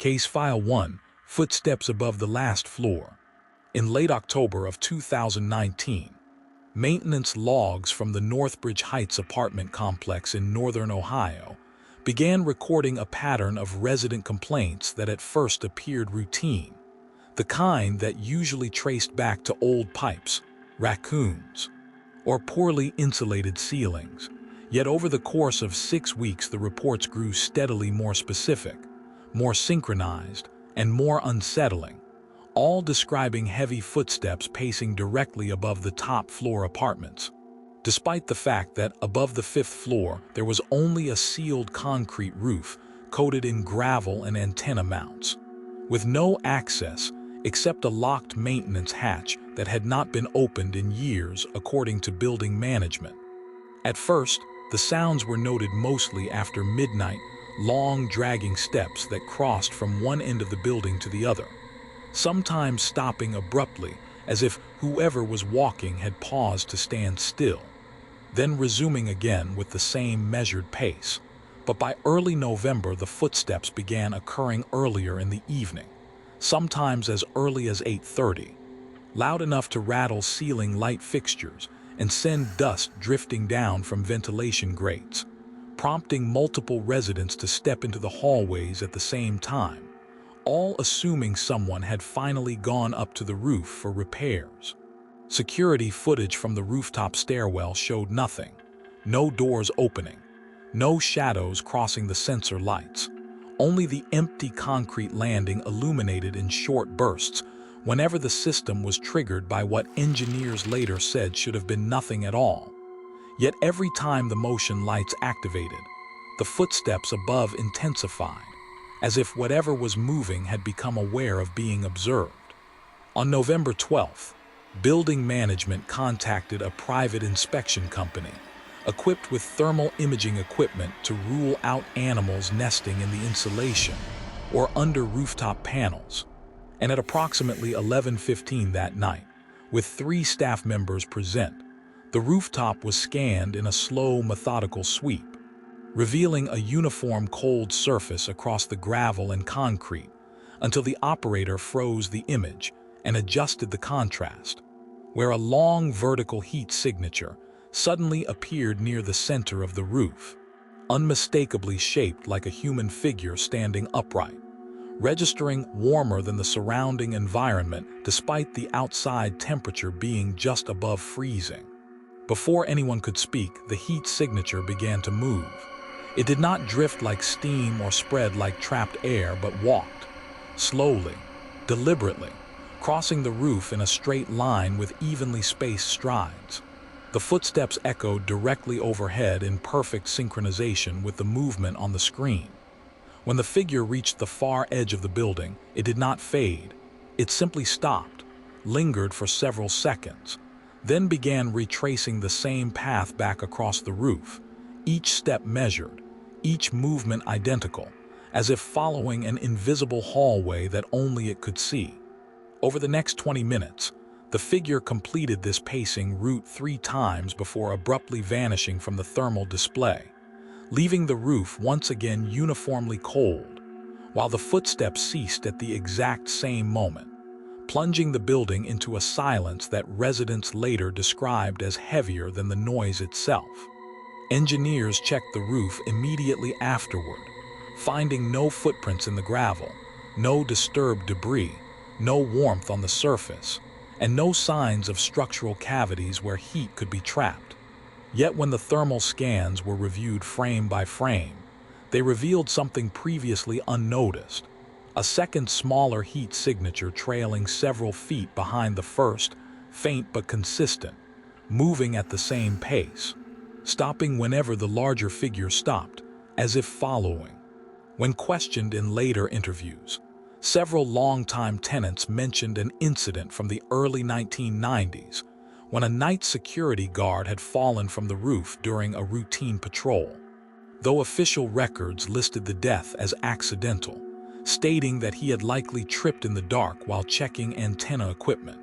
Case File 1, Footsteps Above the Last Floor. In late October of 2019, maintenance logs from the Northbridge Heights apartment complex in northern Ohio began recording a pattern of resident complaints that at first appeared routine, the kind that usually traced back to old pipes, raccoons, or poorly insulated ceilings. Yet over the course of 6 weeks, the reports grew steadily more specific, more synchronized, and more unsettling, all describing heavy footsteps pacing directly above the top-floor apartments. Despite the fact that above the 5th floor there was only a sealed concrete roof coated in gravel and antenna mounts, with no access except a locked maintenance hatch that had not been opened in years, according to building management. At first, the sounds were noted mostly after midnight, long dragging steps that crossed from one end of the building to the other, sometimes stopping abruptly as if whoever was walking had paused to stand still, then resuming again with the same measured pace. But by early November, the footsteps began occurring earlier in the evening, sometimes as early as 8:30, loud enough to rattle ceiling light fixtures and send dust drifting down from ventilation grates, prompting multiple residents to step into the hallways at the same time, all assuming someone had finally gone up to the roof for repairs. Security footage from the rooftop stairwell showed nothing: no doors opening, no shadows crossing the sensor lights, only the empty concrete landing illuminated in short bursts whenever the system was triggered by what engineers later said should have been nothing at all. Yet every time the motion lights activated, the footsteps above intensified, as if whatever was moving had become aware of being observed. On November 12th, building management contacted a private inspection company equipped with thermal imaging equipment to rule out animals nesting in the insulation or under rooftop panels. And at approximately 11:15 that night, with 3 staff members present, the rooftop was scanned in a slow, methodical sweep, revealing a uniform cold surface across the gravel and concrete until the operator froze the image and adjusted the contrast, where a long vertical heat signature suddenly appeared near the center of the roof, unmistakably shaped like a human figure standing upright, registering warmer than the surrounding environment despite the outside temperature being just above freezing. Before anyone could speak, the heat signature began to move. It did not drift like steam or spread like trapped air, but walked, slowly, deliberately, crossing the roof in a straight line with evenly spaced strides. The footsteps echoed directly overhead in perfect synchronization with the movement on the screen. When the figure reached the far edge of the building, it did not fade. It simply stopped, lingered for several seconds, then began retracing the same path back across the roof, each step measured, each movement identical, as if following an invisible hallway that only it could see. Over the next 20 minutes, the figure completed this pacing route 3 times before abruptly vanishing from the thermal display, leaving the roof once again uniformly cold, while the footsteps ceased at the exact same moment, plunging the building into a silence that residents later described as heavier than the noise itself. Engineers checked the roof immediately afterward, finding no footprints in the gravel, no disturbed debris, no warmth on the surface, and no signs of structural cavities where heat could be trapped. Yet when the thermal scans were reviewed frame by frame, they revealed something previously unnoticed: a second smaller heat signature trailing several feet behind the first, faint but consistent, moving at the same pace, stopping whenever the larger figure stopped, as if following. When questioned in later interviews, several longtime tenants mentioned an incident from the early 1990s when a night security guard had fallen from the roof during a routine patrol, though official records listed the death as accidental, stating that he had likely tripped in the dark while checking antenna equipment.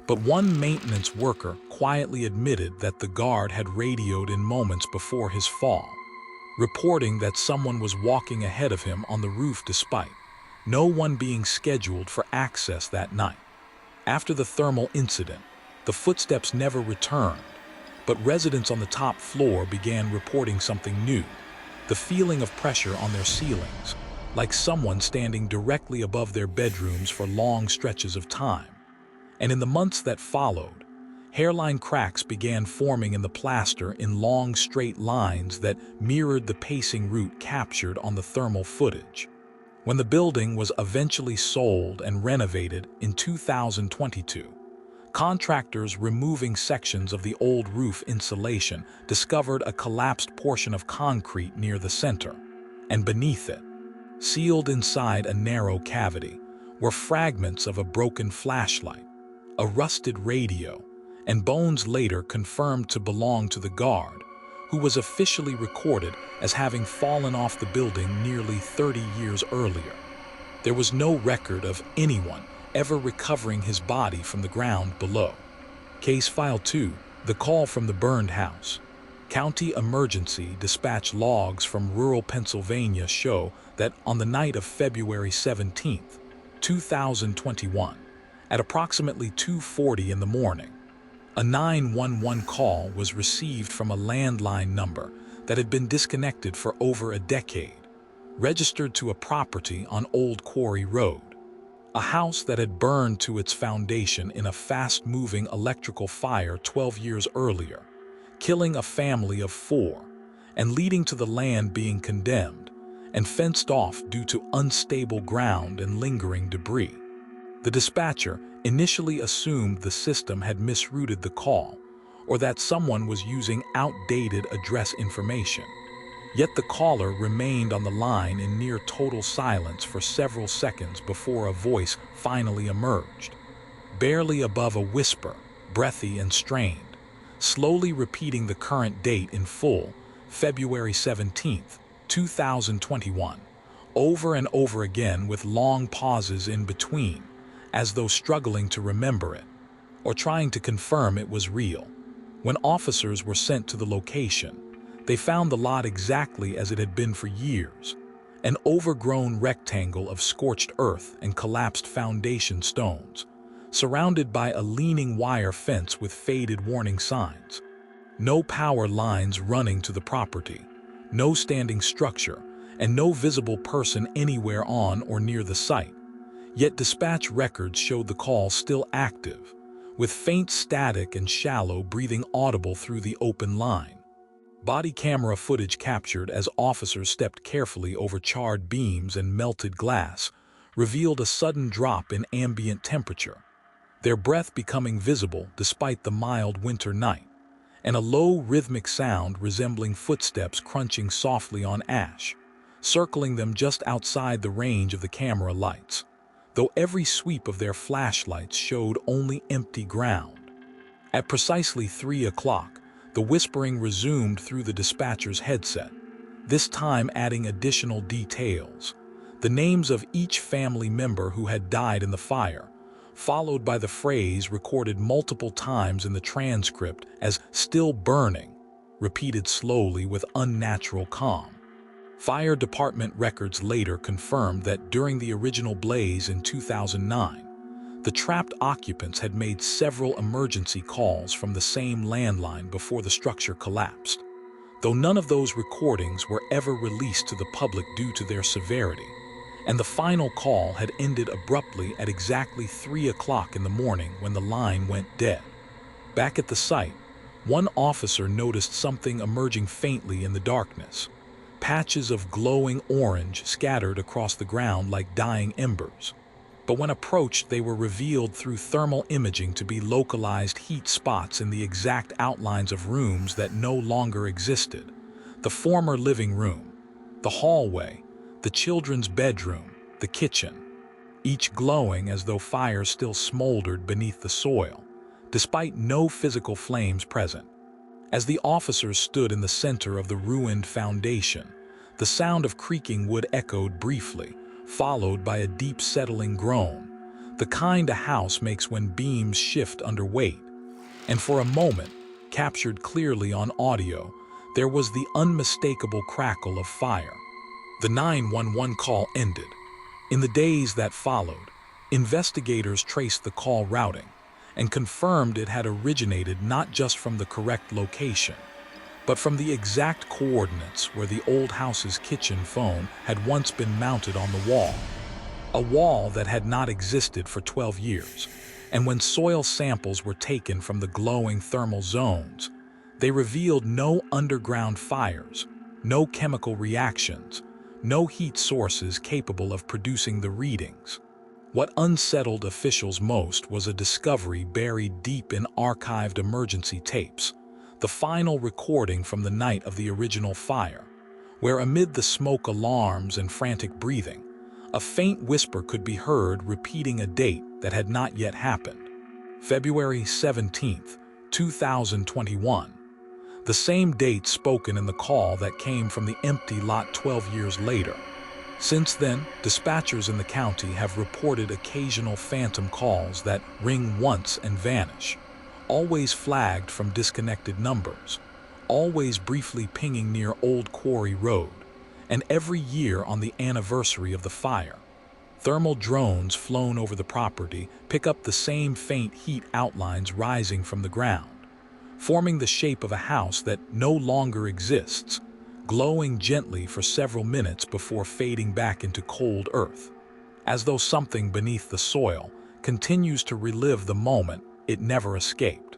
But one maintenance worker quietly admitted that the guard had radioed in moments before his fall, reporting that someone was walking ahead of him on the roof despite no one being scheduled for access that night. After the thermal incident, the footsteps never returned, but residents on the top floor began reporting something new: the feeling of pressure on their ceilings, like someone standing directly above their bedrooms for long stretches of time. And in the months that followed, hairline cracks began forming in the plaster in long straight lines that mirrored the pacing route captured on the thermal footage. When the building was eventually sold and renovated in 2022, contractors removing sections of the old roof insulation discovered a collapsed portion of concrete near the center, and beneath it, sealed inside a narrow cavity, were fragments of a broken flashlight, a rusted radio, and bones later confirmed to belong to the guard, who was officially recorded as having fallen off the building nearly 30 years earlier. There was no record of anyone ever recovering his body from the ground below. Case File 2, the call from the burned house. County emergency dispatch logs from rural Pennsylvania show that on the night of February 17, 2021, at approximately 2:40 in the morning, a 911 call was received from a landline number that had been disconnected for over a decade, registered to a property on Old Quarry Road, a house that had burned to its foundation in a fast-moving electrical fire 12 years earlier, killing a family of 4 and leading to the land being condemned and fenced off due to unstable ground and lingering debris. The dispatcher initially assumed the system had misrouted the call, or that someone was using outdated address information. Yet the caller remained on the line in near total silence for several seconds before a voice finally emerged, barely above a whisper, breathy and strained, slowly repeating the current date in full, February 17, 2021, over and over again with long pauses in between, as though struggling to remember it, or trying to confirm it was real. When officers were sent to the location, they found the lot exactly as it had been for years: an overgrown rectangle of scorched earth and collapsed foundation stones, surrounded by a leaning wire fence with faded warning signs. No power lines running to the property, no standing structure, and no visible person anywhere on or near the site. Yet dispatch records showed the call still active, with faint static and shallow breathing audible through the open line. Body camera footage captured as officers stepped carefully over charred beams and melted glass revealed a sudden drop in ambient temperature, their breath becoming visible despite the mild winter night, and a low rhythmic sound resembling footsteps crunching softly on ash, circling them just outside the range of the camera lights, though every sweep of their flashlights showed only empty ground. At precisely 3 o'clock, the whispering resumed through the dispatcher's headset, this time adding additional details: the names of each family member who had died in the fire, followed by the phrase recorded multiple times in the transcript as "still burning," repeated slowly with unnatural calm. Fire department records later confirmed that during the original blaze in 2009, the trapped occupants had made several emergency calls from the same landline before the structure collapsed, though none of those recordings were ever released to the public due to their severity, and the final call had ended abruptly at exactly 3 o'clock in the morning when the line went dead. Back at the site, one officer noticed something emerging faintly in the darkness: patches of glowing orange scattered across the ground like dying embers. But when approached, they were revealed through thermal imaging to be localized heat spots in the exact outlines of rooms that no longer existed: the former living room, the hallway, the children's bedroom, the kitchen, each glowing as though fire still smoldered beneath the soil, despite no physical flames present. As the officers stood in the center of the ruined foundation, the sound of creaking wood echoed briefly, followed by a deep settling groan, the kind a house makes when beams shift under weight. And for a moment, captured clearly on audio, there was the unmistakable crackle of fire. The 911 call ended. In the days that followed, investigators traced the call routing and confirmed it had originated not just from the correct location, but from the exact coordinates where the old house's kitchen phone had once been mounted on the wall. A wall that had not existed for 12 years. And when soil samples were taken from the glowing thermal zones, they revealed no underground fires, no chemical reactions, no heat sources capable of producing the readings. What unsettled officials most was a discovery buried deep in archived emergency tapes, the final recording from the night of the original fire, where amid the smoke alarms and frantic breathing, a faint whisper could be heard repeating a date that had not yet happened. February 17, 2021. The same date spoken in the call that came from the empty lot 12 years later. Since then, dispatchers in the county have reported occasional phantom calls that ring once and vanish, always flagged from disconnected numbers, always briefly pinging near Old Quarry Road, and every year on the anniversary of the fire. Thermal drones flown over the property pick up the same faint heat outlines rising from the ground, forming the shape of a house that no longer exists, glowing gently for several minutes before fading back into cold earth, as though something beneath the soil continues to relive the moment it never escaped.